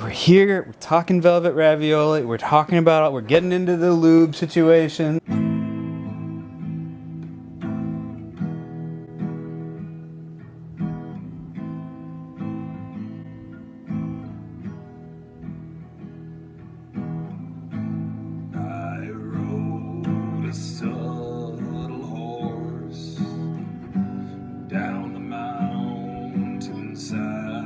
we're here, we're talking Velvet Ravioli, we're talking about, we're getting into the lube situation. I rode a subtle horse down the mountainside.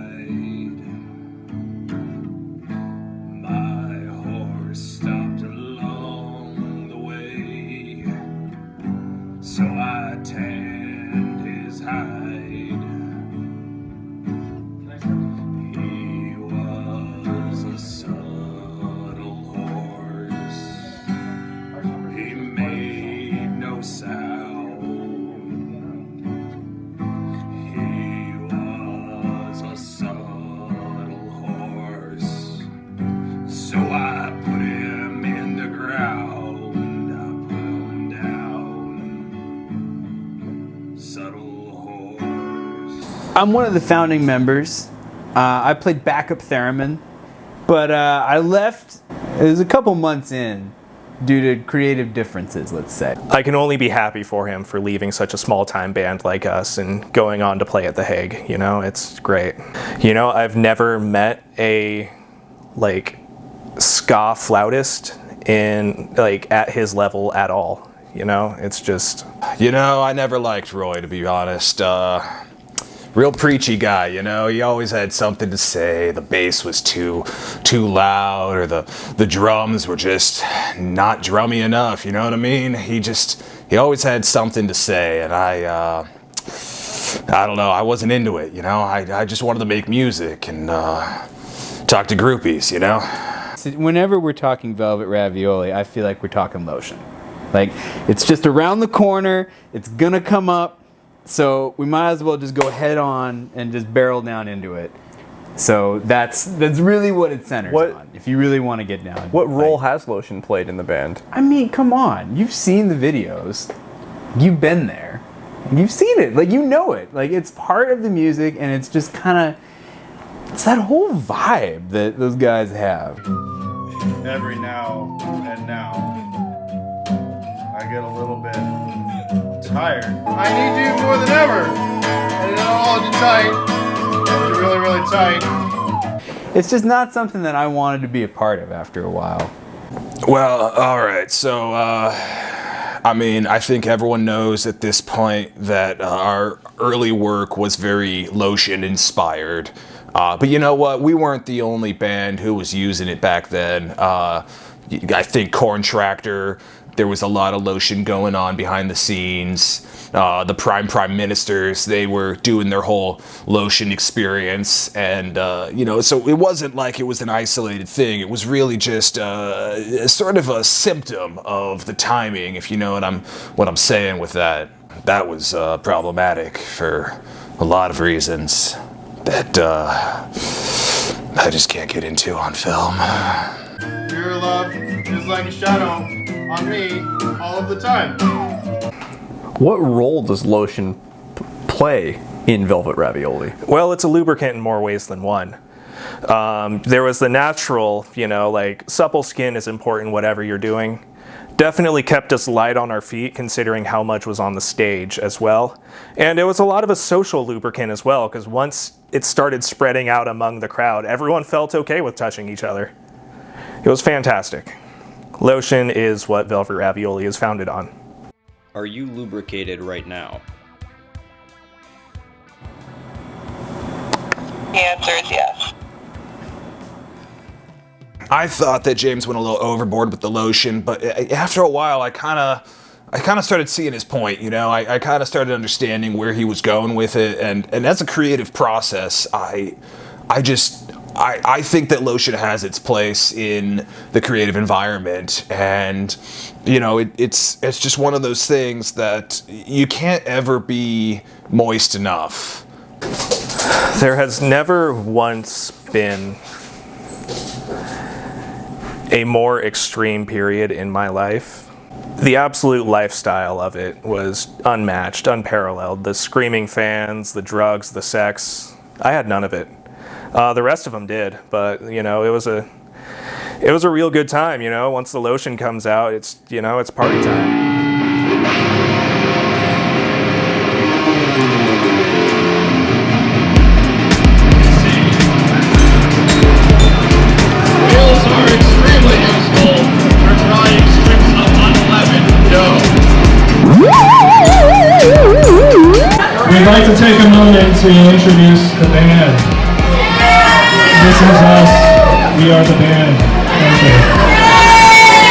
My horse stopped along the way, so I tanned his hide. He was a subtle horse. He made no sound. He was a subtle horse. So I put him in the ground. I put him down. Subtle horse. I'm one of the founding members. I played backup theremin, but I left, it was a couple months in, due to creative differences, let's say. I can only be happy for him for leaving such a small-time band like us and going on to play at The Hague, you know, it's great. You know, I've never met a, ska flautist at his level at all, you know, it's just... You know, I never liked Roy, to be honest. Real preachy guy, you know, he always had something to say. The bass was too loud, or the drums were just not drummy enough, you know what I mean? He always had something to say, and I don't know, I wasn't into it, you know? I just wanted to make music and talk to groupies, you know? So whenever we're talking Velvet Ravioli, I feel like we're talking lotion. Like, it's just around the corner, it's gonna come up, so we might as well just go head on and just barrel down into it. So that's really what it centers on, if you really want to get down. What role has Lotion played in the band? I mean, come on. You've seen the videos. You've been there. You've seen it. Like, you know it. Like, it's part of the music, and it's just kind of... It's that whole vibe that those guys have. Every now and now, I get a little bit tired. I need you more than ever. I don't hold you tight. Hold you really, really tight. It's just not something that I wanted to be a part of after a while. Well, alright, so, I mean, I think everyone knows at this point that our early work was very Lotion inspired. But you know what? We weren't the only band who was using it back then. I think Corn Tractor, there was a lot of Lotion going on behind the scenes. The Prime Ministers, they were doing their whole Lotion experience. And, you know, so it wasn't like it was an isolated thing. It was really just sort of a symptom of the timing, if you know what I'm saying with that. That was problematic for a lot of reasons that I just can't get into on film. Your love is like a shadow on me all of the time. What role does Lotion play in Velvet Ravioli? Well, it's a lubricant in more ways than one. There was the natural, you know, like supple skin is important whatever you're doing. Definitely kept us light on our feet considering how much was on the stage as well. And it was a lot of a social lubricant as well, because once it started spreading out among the crowd, everyone felt okay with touching each other. It was fantastic. Lotion is what Velvet Ravioli is founded on. Are you lubricated right now? The answer is yes. I thought that James went a little overboard with the Lotion, but after a while, I kind of started seeing his point. You know, I kind of started understanding where he was going with it, and as a creative process, I think that Lotion has its place in the creative environment, and you know, it's just one of those things that you can't ever be moist enough. There has never once been a more extreme period in my life. The absolute lifestyle of it was unmatched, unparalleled. The screaming fans, the drugs, the sex, I had none of it. The rest of them did, but you know, it was a real good time. You know, once the lotion comes out, it's party time. Wheels are extremely useful for drying strips of unleavened dough. We'd like to take a moment to introduce the band. This is us. We are the band. Thank you.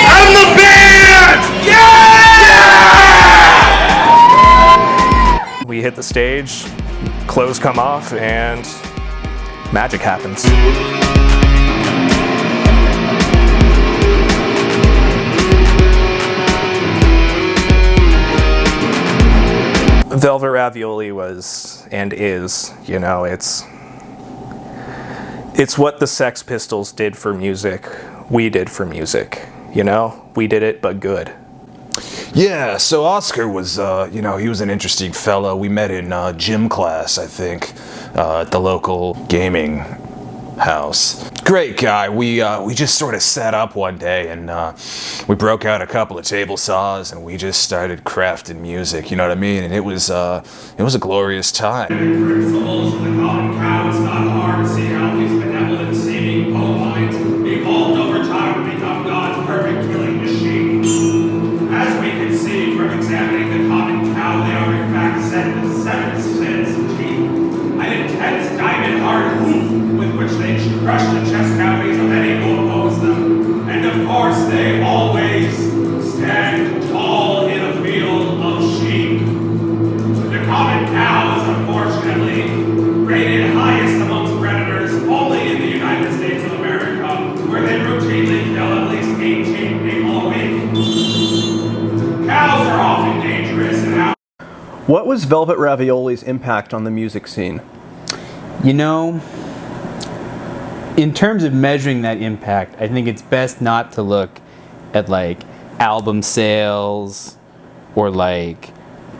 I'm the band! Yeah! We hit the stage, clothes come off, and magic happens. Velvet Ravioli was and is, you know, it's what the Sex Pistols did for music, we did for music, you know? We did it, but good. Yeah, so Oscar was, he was an interesting fellow. We met in gym class, I think, at the local gaming house. Great guy. We just sort of sat up one day and we broke out a couple of table saws and we just started crafting music, you know what I mean? And it was a glorious time. Principles of the common cow, it's not hard to see how these benevolent seeming bovines evolved over time to become God's perfect killing machine. As we can see from examining the common cow, they are in fact set with 7 spins of teeth, an intense diamond-hard hoof with which they crush the chest cavities of any who oppose them. And of course, they always stand tall in a field of sheep. The common cow is unfortunately rated highest amongst predators only in the United States of America, where they routinely kill at least 18 people a week. Cows are often dangerous and out. What was Velvet Ravioli's impact on the music scene? You know, in terms of measuring that impact, I think it's best not to look at like album sales or like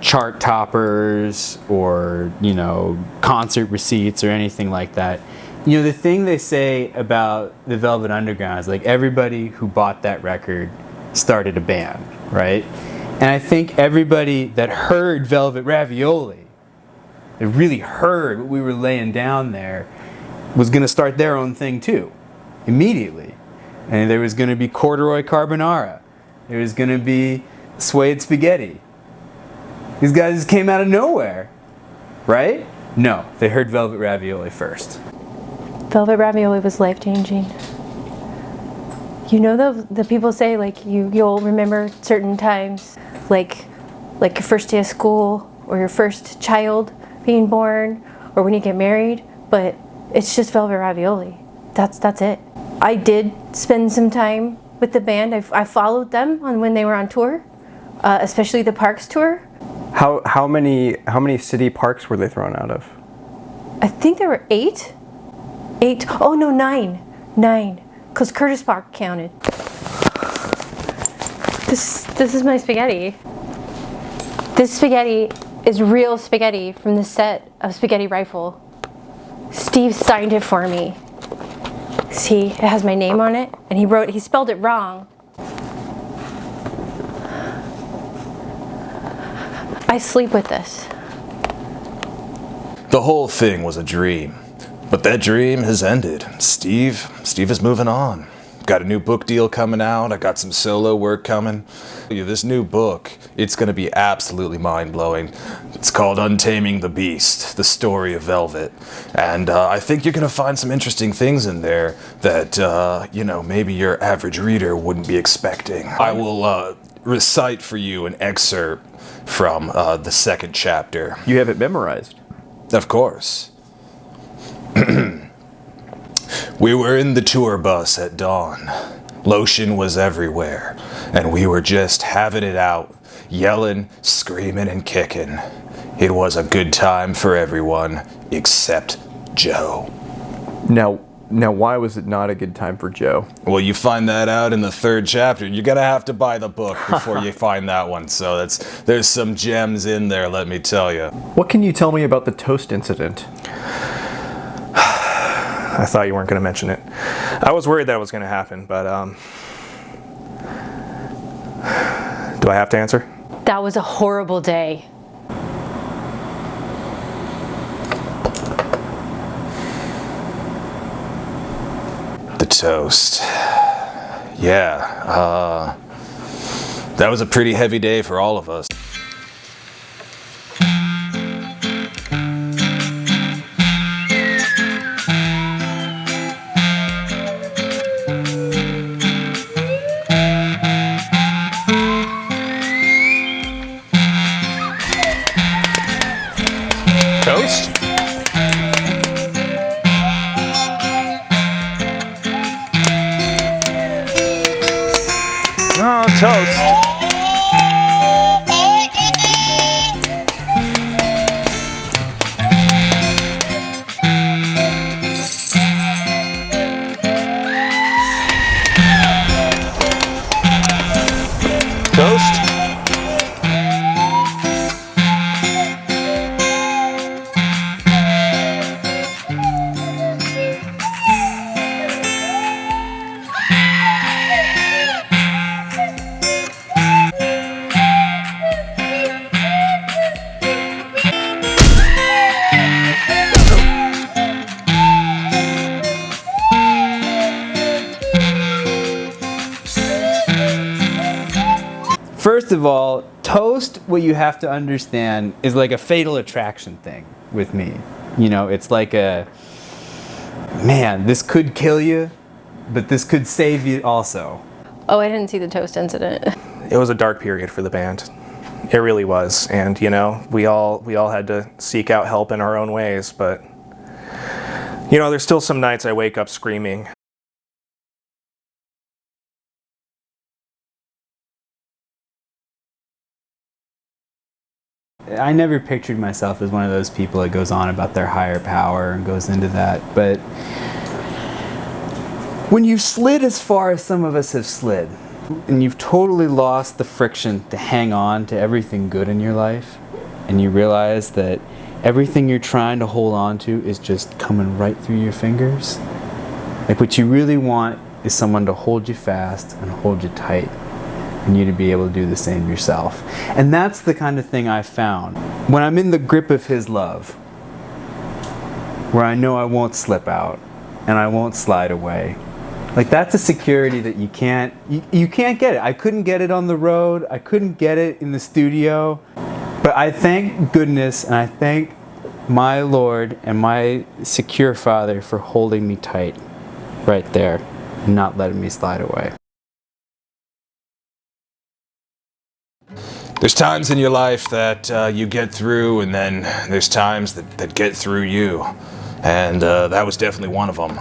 chart toppers or, you know, concert receipts or anything like that. You know, the thing they say about the Velvet Underground is like everybody who bought that record started a band, right? And I think everybody that heard Velvet Ravioli, that really heard what we were laying down there, was going to start their own thing too, immediately. And there was going to be corduroy carbonara. There was going to be suede spaghetti. These guys just came out of nowhere, right? No, they heard Velvet Ravioli first. Velvet Ravioli was life-changing. You know, the people say like you'll remember certain times, like your first day of school or your first child being born or when you get married, but it's just Velvet Ravioli. That's it. I did spend some time with the band. I followed them on when they were on tour, especially the Parks tour. How many city parks were they thrown out of? I think there were 8. 8. Oh no, 9. 9. Because Curtis Park counted. This is my spaghetti. This spaghetti is real spaghetti from the set of Spaghetti Rifle. Steve signed it for me. See, it has my name on it, and he spelled it wrong. I sleep with this. The whole thing was a dream, but that dream has ended. Steve is moving on. Got a new book deal coming out. I got some solo work coming. This new book, it's going to be absolutely mind-blowing. It's called Untaming the Beast, the story of Velvet. And I think you're going to find some interesting things in there that, maybe your average reader wouldn't be expecting. I will recite for you an excerpt from the second chapter. You have it memorized. Of course. We were in the tour bus at dawn. Lotion was everywhere, and we were just having it out, yelling, screaming, and kicking. It was a good time for everyone, except Joe. Now, why was it not a good time for Joe? Well, you find that out in the third chapter. You're gonna have to buy the book before you find that one. So there's some gems in there, let me tell you. What can you tell me about the toast incident? I thought you weren't going to mention it. I was worried that was going to happen, but do I have to answer? That was a horrible day. The toast. Yeah, that was a pretty heavy day for all of us. Toast? No, toast. Toast? First of all, toast, what you have to understand, is like a fatal attraction thing with me. You know, it's like a, man, this could kill you, but this could save you also. Oh, I didn't see the toast incident. It was a dark period for the band. It really was, and you know, we all had to seek out help in our own ways, but you know, there's still some nights I wake up screaming. I never pictured myself as one of those people that goes on about their higher power and goes into that, but when you've slid as far as some of us have slid, and you've totally lost the friction to hang on to everything good in your life, and you realize that everything you're trying to hold on to is just coming right through your fingers, like what you really want is someone to hold you fast and hold you tight, and you to be able to do the same yourself. And that's the kind of thing I found when I'm in the grip of his love, where I know I won't slip out and I won't slide away. Like, that's a security that you can't get it. I couldn't get it on the road. I couldn't get it in the studio. But I thank goodness and I thank my Lord and my secure Father for holding me tight right there and not letting me slide away. There's times in your life that you get through, and then there's times that get through you. And that was definitely one of them.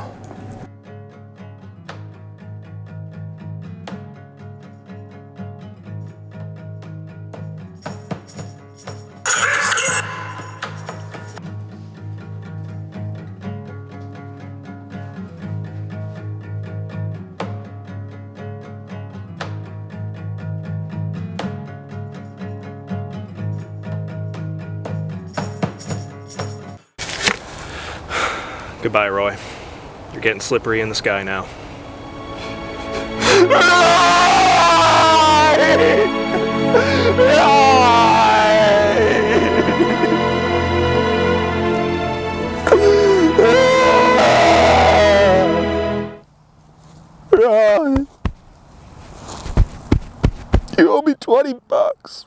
Goodbye, Roy. You're getting slippery in the sky now. You owe me $20.